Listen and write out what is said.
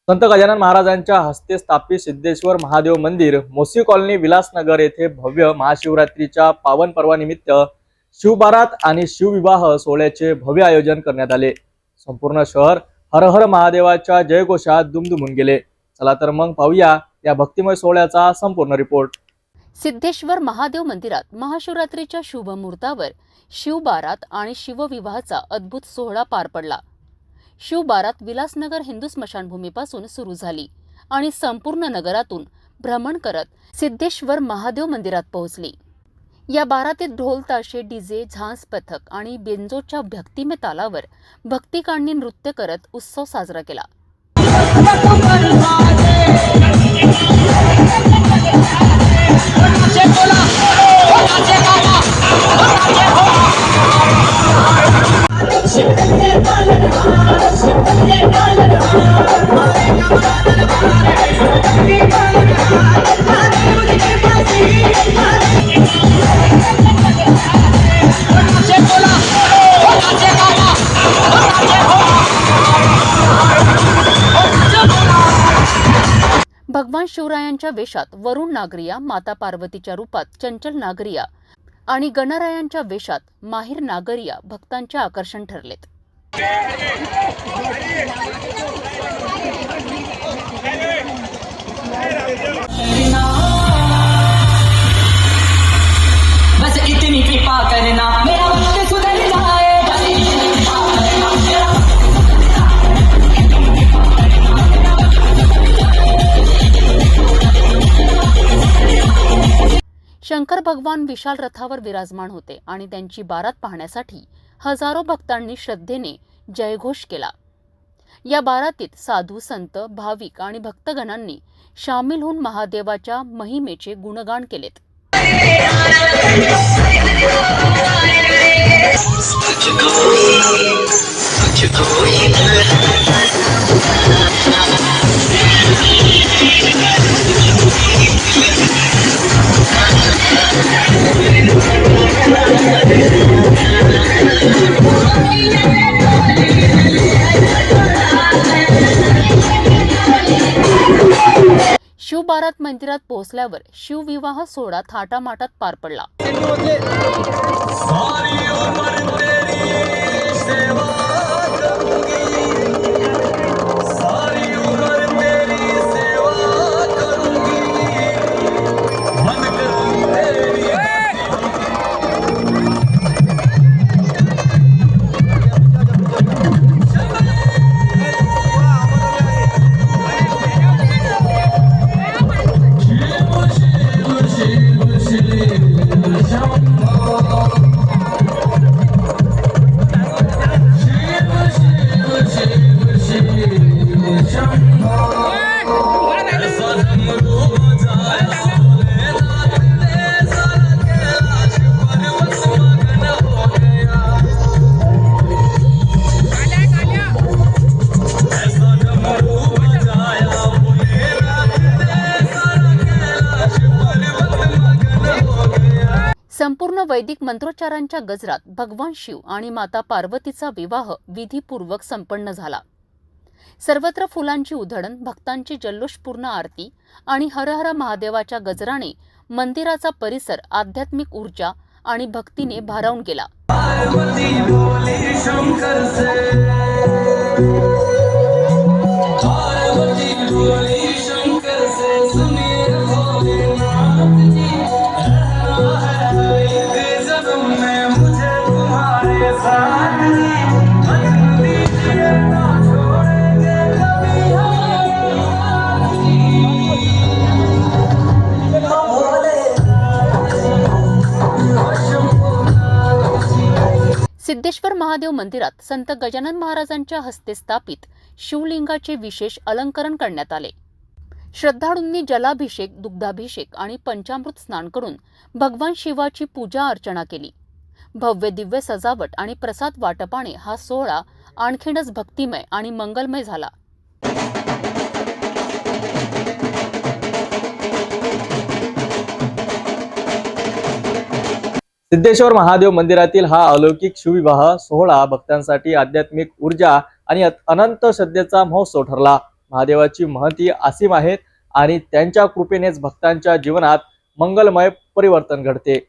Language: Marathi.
संत गजानन महाराजांच्या हस्ते स्थापित सिद्धेश्वर महादेव मंदिर मोसी कॉलनी विलासनगर येथे भव्य महाशिवरात्रीच्या पावन पर्वानिमित्त शिवबारात आणि शिवविवाह सोहळ्याचे भव्य आयोजन करण्यात आले। संपूर्ण शहर हर हर महादेवाच्या जयघोषात दुमदुमून गेले। चला तर मग पाहूया या भक्तिमय सोहळ्याचा संपूर्ण रिपोर्ट। सिद्धेश्वर महादेव मंदिरात महाशिवरात्रीच्या शुभ मुहूर्तावर शिवबारात आणि शिवविवाहाचा अद्भुत सोहळा पार पडला। शिवबारात विलासनगर हिंदू स्मशानभूमीपासून सुरू झाली आणि संपूर्ण नगरातून भ्रमण करत सिद्धेश्वर महादेव मंदिरात पोहोचली। या बारातीत ढोल ताशे डीजे झांज पथक आणि बेंजोच्या भक्तिमय तालावर भक्तिकांनी नृत्य करत उत्सव साजरा केला। भगवान शिवरायांच्या वेशात वरुण नागरिया, माता पार्वतीच्या रूपात चंचल नागरिया आणि गणरायांच्या वेशात माहिर नागरिया भक्तांचे आकर्षण ठरलेत। बस इतनी कृपा करना मेरा वक्त सुधर जाए। शंकर भगवान विशाल रथावर विराजमान होते आणि त्यांची बारात पाहण्यासाठी हजारो भक्तांनी श्रद्धेने जयघोष केला। या बारातीत साधू, संत, भाविक आणि भक्तगणांनी सामील होऊन महादेवाच्या महिमेचे गुणगान केलेत। शिवबारात मंदिरात पोहोचल्यावर शिवविवाह सोहळा थाटामाटात पार पडला। संपूर्ण वैदिक मंत्रोच्चारांच्या गजरात भगवान शिव आणि माता पार्वतीचा विवाह विधीपूर्वक संपन्न झाला। सर्वत्र फुलांची उधळण, भक्तांची जल्लोषपूर्ण आरती आणि हर हर महादेवाच्या गजराने मंदिराचा परिसर आध्यात्मिक ऊर्जा आणि भक्तीने भारावून गेला। सिद्धेश्वर महादेव मंदिरात संत गजानन महाराजांच्या हस्ते स्थापित शिवलिंगाचे विशेष अलंकरण करण्यात आले। श्रद्धाळूंनी जलाभिषेक, दुग्धाभिषेक आणि पंचामृत स्नान करून भगवान शिवाची पूजा अर्चना केली। भव्य दिव्य सजावट आणि प्रसाद वाटपाने हा सोहळा आणखीनच भक्तिमय आणि मंगलमय झाला। सिद्धेश्वर महादेव मंदिरातील हा अलौकिक शिवविवाह सोहळा भक्तांसाठी आध्यात्मिक ऊर्जा आणि अनंत श्रद्धेचा महोत्सव ठरला। महादेवाची महती असीम आहेत आणि त्यांच्या कृपेनेच भक्तांच्या जीवनात मंगलमय परिवर्तन घडते।